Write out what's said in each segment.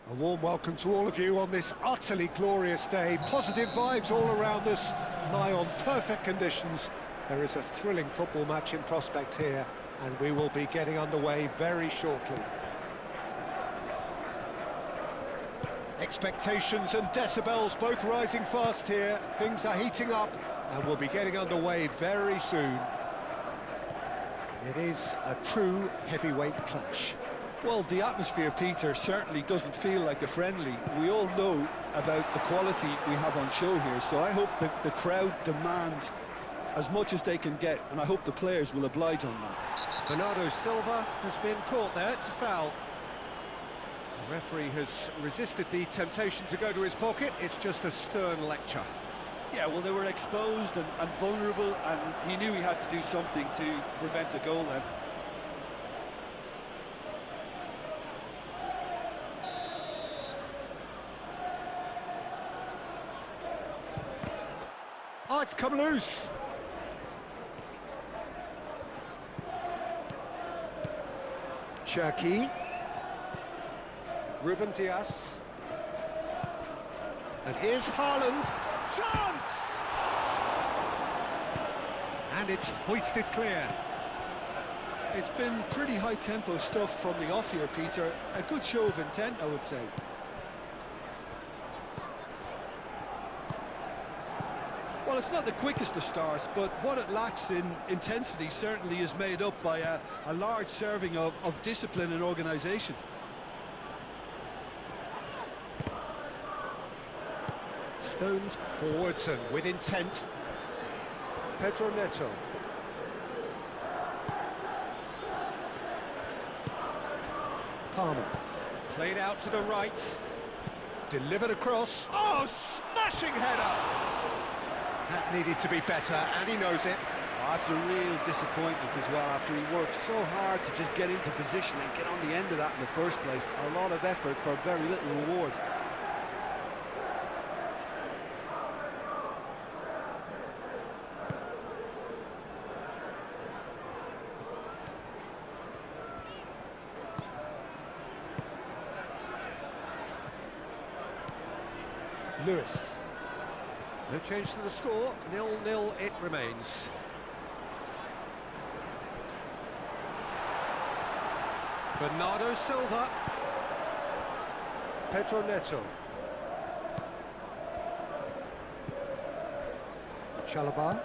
A warm welcome to all of you on this utterly glorious day. Positive vibes all around us, nigh on perfect conditions. There is a thrilling football match in prospect here, and we will be getting underway very shortly. Expectations and decibels both rising fast here. Things are heating up, and we'll be getting underway very soon. It is a true heavyweight clash. Well, the atmosphere, Peter, certainly doesn't feel like a friendly. We all know about the quality we have on show here, so I hope that the crowd demand as much as they can get, and I hope the players will oblige on that. Bernardo Silva has been caught there, it's a foul. The referee has resisted the temptation to go to his pocket, it's just a stern lecture. Yeah, well, they were exposed and vulnerable, and he knew he had to do something to prevent a goal then. Oh, it's come loose. Cherki. Ruben Dias. And here's Haaland. Chance! And it's hoisted clear. It's been pretty high-tempo stuff from the off here, Peter. A good show of intent, I would say. Well, it's not the quickest of starts, but what it lacks in intensity certainly is made up by a large serving of discipline and organisation. Stones forwards and with intent. Pedro Neto. Palmer. Played out to the right. Delivered across. Oh, smashing header! That needed to be better, and he knows it. Oh, that's a real disappointment as well, after he worked so hard to just get into position and get on the end of that in the first place. A lot of effort for very little reward. Lewis. No change to the score, 0-0 it remains. Bernardo Silva. Pedro Neto. Chalobah.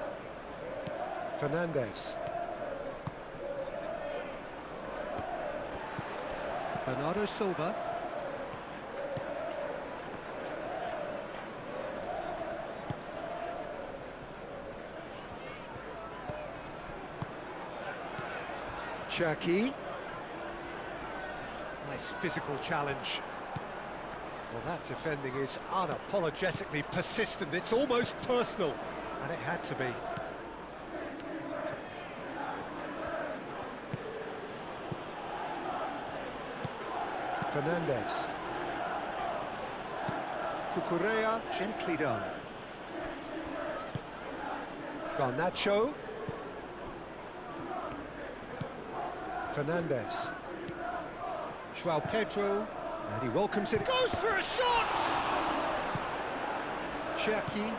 Fernandez. Bernardo Silva. Cherki. Nice physical challenge. Well, that defending is unapologetically persistent. It's almost personal, and it had to be. Fernandez. Cucurella, gently done. Garnacho. Fernandez. Joao Pedro, and he welcomes it. Goes for a shot! Cherki.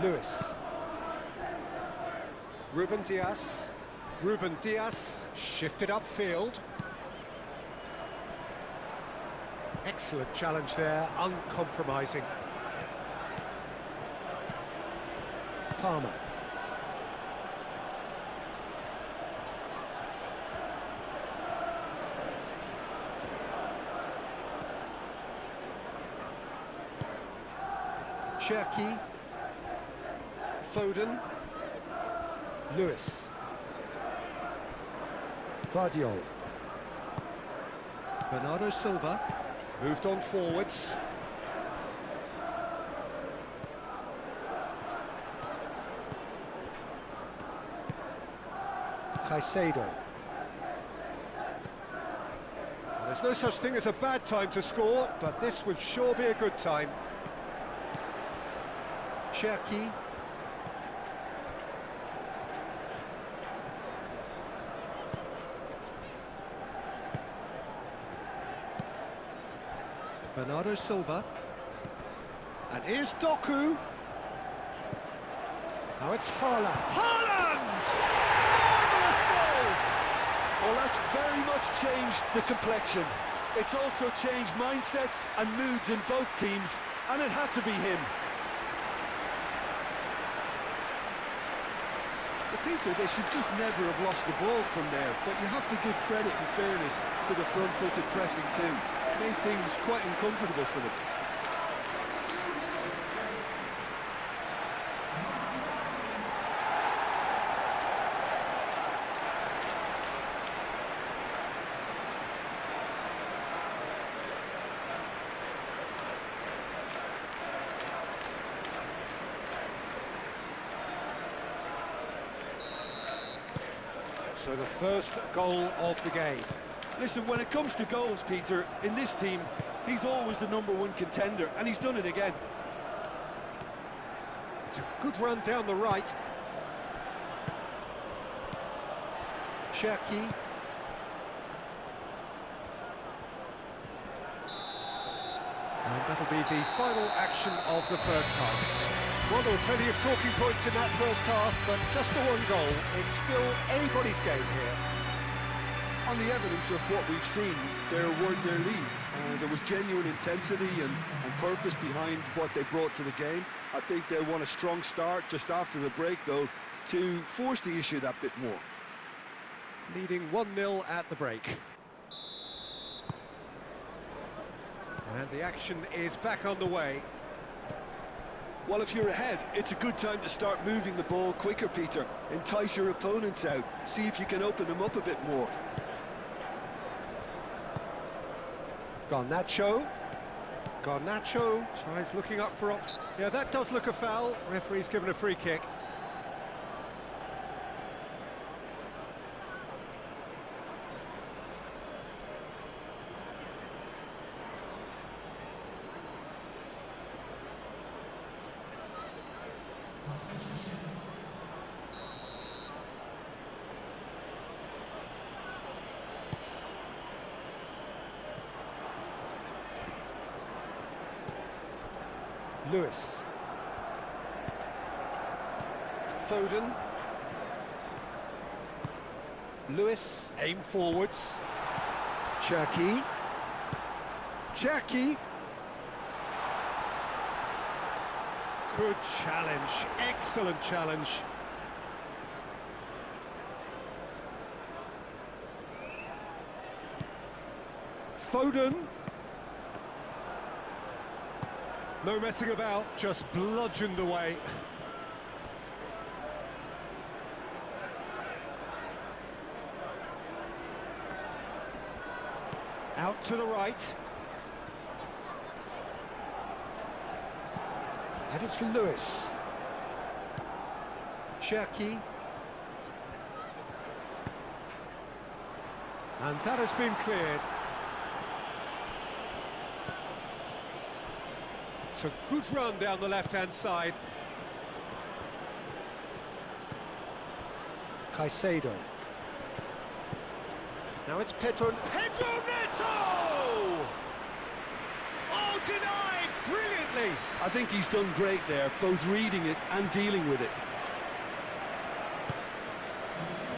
Lewis. Ruben Dias. Ruben Dias shifted upfield. Excellent challenge there, uncompromising. Palmer. Cherki. Foden. Lewis. Vardiol. Bernardo Silva. Moved on forwards. Caicedo. There's no such thing as a bad time to score, but this would sure be a good time. Cherki. Bernardo Silva. And here's Doku. Now it's Haaland. Haaland! Marvellous goal! Well, that's very much changed the complexion. It's also changed mindsets and moods in both teams, and it had to be him. But Peter, they should just never have lost the ball from there, but you have to give credit and fairness to the front-footed pressing too. Made things quite uncomfortable for them. So the first goal of the game. Listen, when it comes to goals, Peter, in this team, he's always the #1 contender, and he's done it again. It's a good run down the right. Cherki. And that'll be the final action of the first half. Well, there were plenty of talking points in that first half, but just the one goal. It's still anybody's game here. On the evidence of what we've seen, they're worth their lead. There was genuine intensity and purpose behind what they brought to the game. I think they'll want a strong start just after the break, though, to force the issue that bit more. Leading 1-0 at the break. And the action is back on the way. Well, if you're ahead, it's a good time to start moving the ball quicker, Peter. Entice your opponents out. See if you can open them up a bit more. Garnacho. Garnacho tries looking up for option. Yeah, that does look a foul. Referee's given a free kick. Lewis. Foden. Lewis, aim forwards. Cherki. Cherki. Good challenge, excellent challenge. Foden. No messing about, just bludgeoned away. Out to the right. And it's Lewis. Cherki. And that has been cleared. It's a good run down the left-hand side. Caicedo. Now it's Pedro Neto! Oh, denied brilliantly. I think he's done great there, both reading it and dealing with it.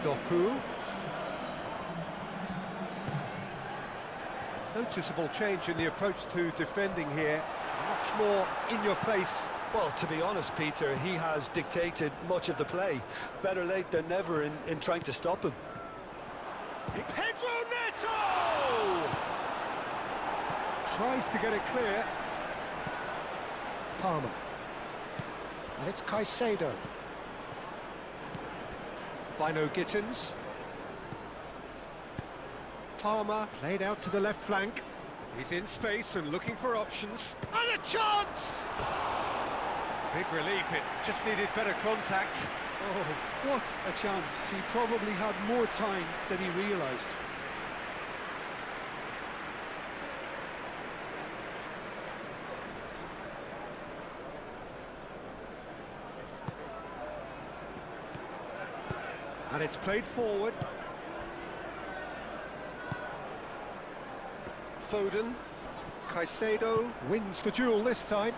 Doku. Noticeable change in the approach to defending here. Much more in your face. Well, to be honest, Peter, he has dictated much of the play. Better late than never in trying to stop him. Pedro Neto! Tries to get it clear. Palmer. And it's Caicedo. Bino Gittins. Palmer played out to the left flank. He's in space and looking for options. And a chance! Big relief, it just needed better contact. Oh, what a chance. He probably had more time than he realised. And it's played forward. Foden. Caicedo wins the duel this time.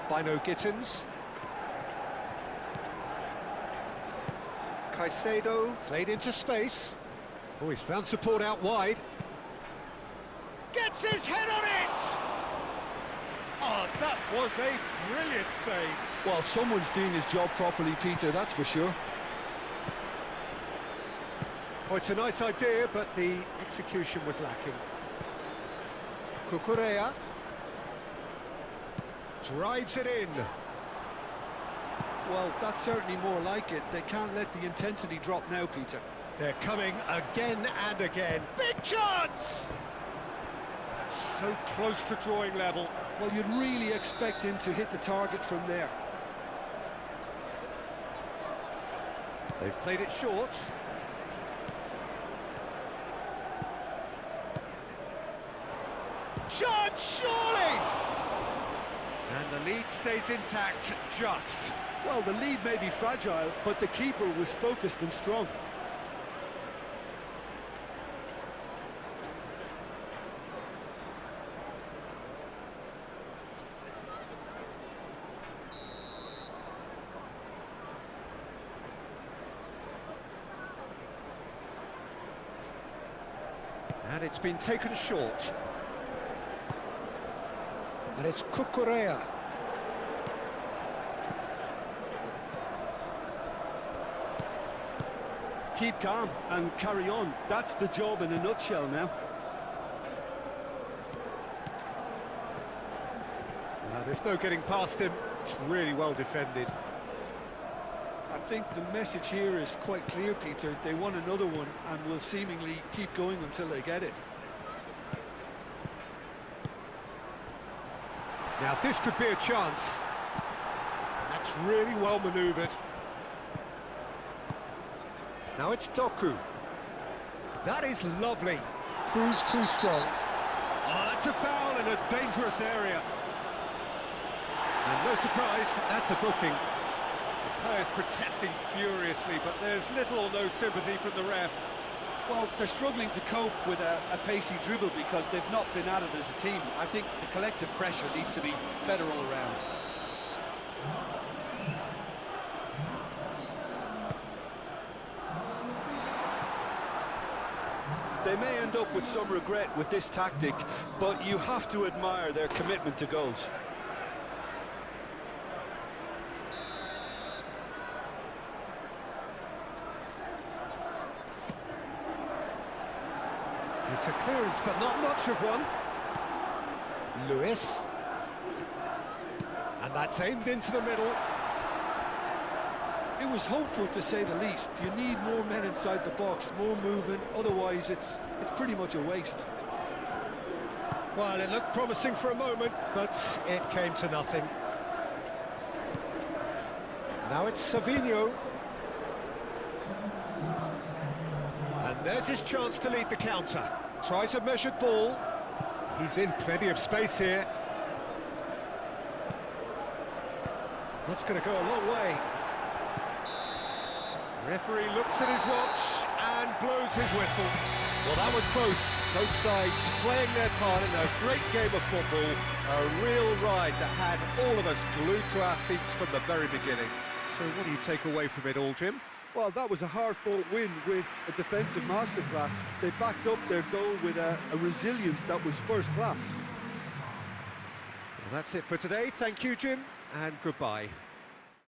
Bino Gittins. Caicedo played into space. Oh, he's found support out wide. Gets his head on it! Oh, that was a brilliant save. Well, someone's doing his job properly, Peter, that's for sure. Oh, it's a nice idea, but the execution was lacking. Cucurella drives it in. Well, that's certainly more like it. They can't let the intensity drop now, Peter. They're coming again and again. Big chance! So close to drawing level. Well, you'd really expect him to hit the target from there. They've played it short. Chance, surely! And the lead stays intact, just. Well, the lead may be fragile, but the keeper was focused and strong. And it's been taken short. And it's Cucurella. Keep calm and carry on. That's the job in a nutshell now. There's no getting past him. It's really well defended. I think the message here is quite clear, Peter. They want another one and will seemingly keep going until they get it. Now this could be a chance. That's really well manoeuvred. Now it's Doku. That is lovely. Proves too strong. Oh, that's a foul in a dangerous area. And no surprise, that's a booking. The players protesting furiously, but there's little or no sympathy from the ref. Well, they're struggling to cope with a pacey dribble because they've not been at it as a team. I think the collective pressure needs to be better all around. They may end up with some regret with this tactic, but you have to admire their commitment to goals. It's a clearance, but not much of one. Lewis. And that's aimed into the middle. It was hopeful, to say the least. You need more men inside the box, more movement, otherwise it's pretty much a waste. Well, it looked promising for a moment, but it came to nothing. Now it's Savinho. And there's his chance to lead the counter. Tries a measured ball. He's in plenty of space here. That's going to go a long way. Referee looks at his watch and blows his whistle. Well, that was close. Both sides playing their part in a great game of football. A real ride that had all of us glued to our seats from the very beginning. So what do you take away from it all, Jim? Well, that was a hard-fought win with a defensive masterclass. They backed up their goal with a resilience that was first class. Well, that's it for today. Thank you, Jim, and goodbye.